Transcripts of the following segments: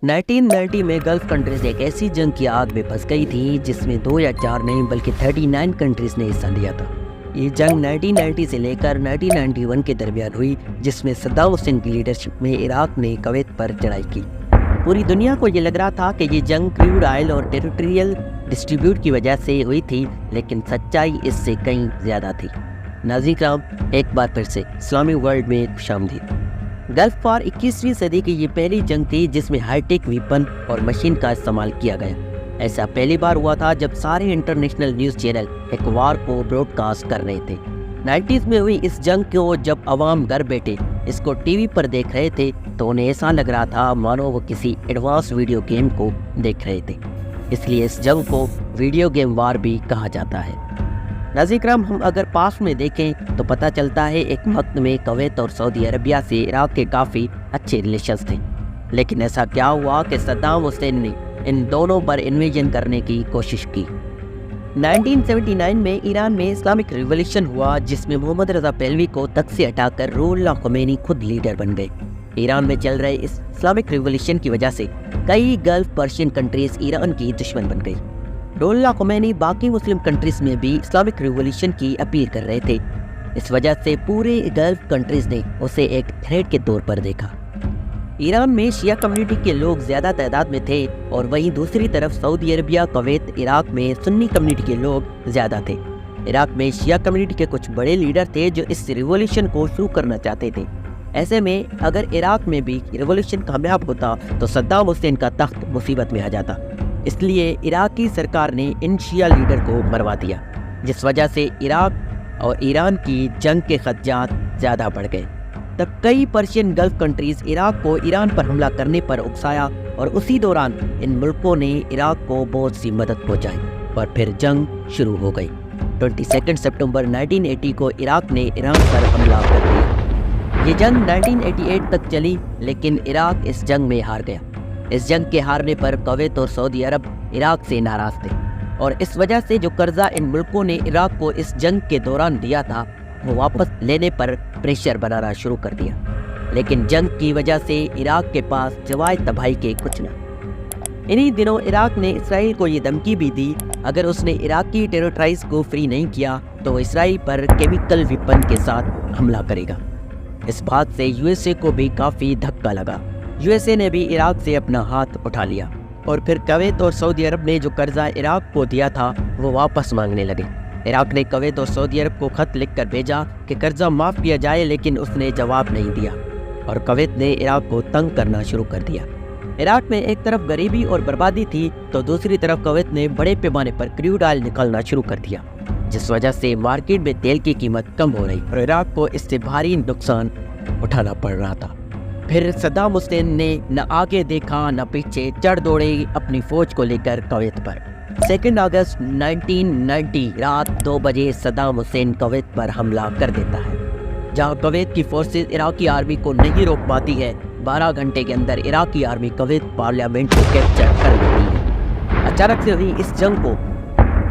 1990 میں golf countries ایک ایسی جنگ کی آگ میں پھنس گئی تھی جس میں 2 یا 4 نہیں بلکہ 39 کنٹریز نے حصہ لیا تھا۔ یہ جنگ 1990 سے لے کر 1991 کے درمیان ہوئی، جس میں صدام حسین کی لیڈرشپ میں عراق نے کویت پر چڑھائی کی۔ پوری دنیا کو یہ لگ رہا تھا کہ یہ جنگ کریوڈ آئل اور ٹیریٹوریل ڈسٹریبیوٹ کی وجہ سے ہوئی تھی، لیکن سچائی اس سے کہیں زیادہ تھی۔ ناظرین کرام، ایک بار پھر سے اسلامی ورلڈ میں خوش آمدید۔ گلف وار 21ویں صدی کی یہ پہلی جنگ تھی جس میں ہائی ٹیک ویپن اور مشین کا استعمال کیا گیا۔ ایسا پہلی بار ہوا تھا جب سارے انٹرنیشنل نیوز چینل ایک وار کو براڈ کاسٹ کر رہے تھے۔ 90s میں ہوئی اس جنگ کو جب عوام گھر بیٹھے اس کو ٹی وی پر دیکھ رہے تھے تو انہیں ایسا لگ رہا تھا مانو وہ کسی ایڈوانس ویڈیو گیم کو دیکھ رہے تھے، اس لیے اس جنگ کو ویڈیو گیم وار بھی کہا جاتا ہے۔ ناظرین کرام، ہم اگر پاس میں دیکھیں تو پتہ چلتا ہے ایک وقت میں کویت اور سعودی عربیہ سے عراق کے کافی اچھے ریلیشنز تھے، لیکن ایسا کیا ہوا کہ صدام حسین نے ان دونوں پر انویژن کرنے کی کوشش کی۔ 1979 میں ایران میں اسلامک ریولوشن ہوا جس میں محمد رضا پہلوی کو تخت سے ہٹا کر روح اللہ خمینی خود لیڈر بن گئے۔ ایران میں چل رہے اس اسلامک ریولوشن کی وجہ سے کئی گلف پرشین کنٹریز ایران کی دشمن بن گئی۔ روح اللہ خمینی باقی مسلم کنٹریز میں بھی اسلامک ریولوشن کی اپیل کر رہے تھے، اس وجہ سے پورے گلف کنٹریز نے اسے ایک تھریٹ کے طور پر دیکھا۔ ایران میں شیعہ کمیونٹی کے لوگ زیادہ تعداد میں تھے اور وہیں دوسری طرف سعودی عربیہ، کویت، عراق میں سنی کمیونٹی کے لوگ زیادہ تھے۔ عراق میں شیعہ کمیونٹی کے کچھ بڑے لیڈر تھے جو اس ریولوشن کو شروع کرنا چاہتے تھے۔ ایسے میں اگر عراق میں بھی ریولوشن کامیاب ہوتا تو صدام حسین کا تخت مصیبت میں آ جاتا، اس لیے عراقی سرکار نے ان شیعہ لیڈر کو مروا دیا، جس وجہ سے عراق اور ایران کی جنگ کے خدشات زیادہ بڑھ گئے۔ تب کئی پرشین گلف کنٹریز عراق کو ایران پر حملہ کرنے پر اکسایا اور اسی دوران ان ملکوں نے عراق کو بہت سی مدد پہنچائی اور پھر جنگ شروع ہو گئی۔ 22 سپٹمبر 1980 کو عراق نے ایران پر حملہ کر دیا۔ یہ جنگ 1988 تک چلی، لیکن عراق اس جنگ میں ہار گیا۔ اس جنگ کے ہارنے پر کویت اور سعودی عرب عراق سے ناراض تھے اور اس وجہ سے جو قرضہ ان ملکوں نے عراق کو اس جنگ کے دوران دیا تھا وہ واپس لینے پر پریشر بنانا شروع کر دیا، لیکن جنگ کی وجہ سے عراق کے پاس سوائے تباہی کے کچھ نہ۔ انہی دنوں عراق نے اسرائیل کو یہ دھمکی بھی دی اگر اس نے عراقی ٹیریٹرائز کو فری نہیں کیا تو وہ اسرائیل پر کیمیکل ویپن کے ساتھ حملہ کرے گا۔ اس بات سے یو ایس اے کو بھی کافی دھکا لگا۔ یو ایس اے نے بھی عراق سے اپنا ہاتھ اٹھا لیا اور پھر کویت اور سعودی عرب نے جو قرضہ عراق کو دیا تھا وہ واپس مانگنے لگے۔ عراق نے کویت اور سعودی عرب کو خط لکھ کر بھیجا کہ قرضہ معاف کیا جائے، لیکن اس نے جواب نہیں دیا اور کویت نے عراق کو تنگ کرنا شروع کر دیا۔ عراق میں ایک طرف غریبی اور بربادی تھی تو دوسری طرف کویت نے بڑے پیمانے پر کریوڈ آئل نکالنا شروع کر دیا، جس وجہ سے مارکیٹ میں تیل کی قیمت کم ہو رہی اور عراق کو اس سے بھاری نقصان اٹھانا پڑ رہا تھا۔ پھر صدام حسین نے نہ آگے دیکھا نہ پیچھے، چڑھ دوڑے اپنی فوج کو لے کر کویت پر۔ 2 اگست 1990 رات 2 بجے صدام حسین کویت پر حملہ کر دیتا ہے۔ جہاں کویت کی فورسز عراقی آرمی کو نہیں روک پاتی ہے، 12 گھنٹے کے اندر عراقی آرمی کویت پارلیمنٹ کو کیپچر کر لیتی ہے۔ اچانک سے ہوئی اس جنگ کو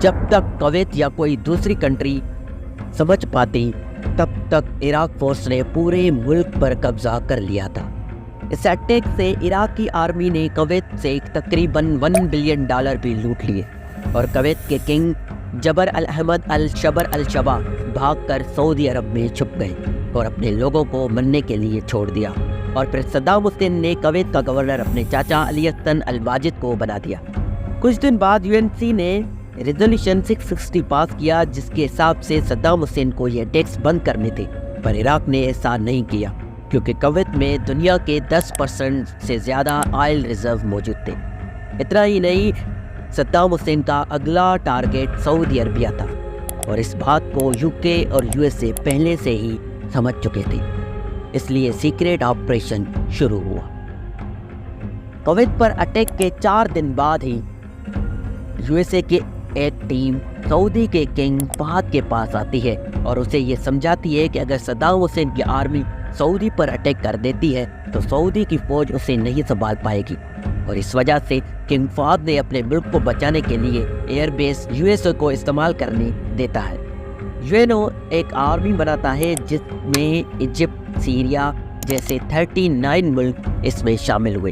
جب تک کویت یا کوئی دوسری کنٹری سمجھ پاتی تب تک عراق فورس نے پورے ملک پر قبضہ کر لیا تھا۔ اس اٹیک سے عراقی آرمی نے کویت سے تقریباً $1 بلین بھی لوٹ لیے اور کویت کے کنگ جبر الاحمد الشبر الشبا بھاگ کر سعودی عرب میں چھپ گئے اور اپنے لوگوں کو مرنے کے لیے چھوڑ دیا، اور پھر صدام حسین نے کویت کا گورنر اپنے چاچا علی حسن الواجد کو بنا دیا۔ کچھ دن بعد یو این سی نے ریزولوشن 660 پاس کیا جس کے حساب سے صدام حسین کو یہ ٹیکس بند کرنے تھے، پر عراق نے ایسا نہیں کیا کیونکہ کویت میں دنیا کے 10% سے زیادہ آئل ریزرو موجود تھے۔ اتنا ہی نہیں، صدام حسین کا اگلا ٹارگیٹ سعودی عربیہ تھا اور اس بات کو یو کے اور یو ایس اے پہلے سے ہی سمجھ چکے تھے، اس لیے سیکریٹ آپریشن شروع ہوا۔ کویت پر اٹیک کے 4 دن بعد ہی یو ایس اے کی ایک ٹیم سعودی کے کنگ فہد کے پاس آتی ہے اور اسے یہ سمجھاتی ہے کہ اگر صدام حسین کی آرمی سعودی پر اٹیک کر دیتی ہے تو سعودی کی فوج اسے نہیں سنبھال پائے گی، اور اس وجہ سے کنگ فہد نے اپنے ملک کو بچانے کے لیے air base U S A کو استعمال کرنے دیتا ہے۔ یو این او ایک آرمی بناتا ہے جس میں ایجپٹ، سیریا جیسے 39 ملک اس میں شامل ہوئے۔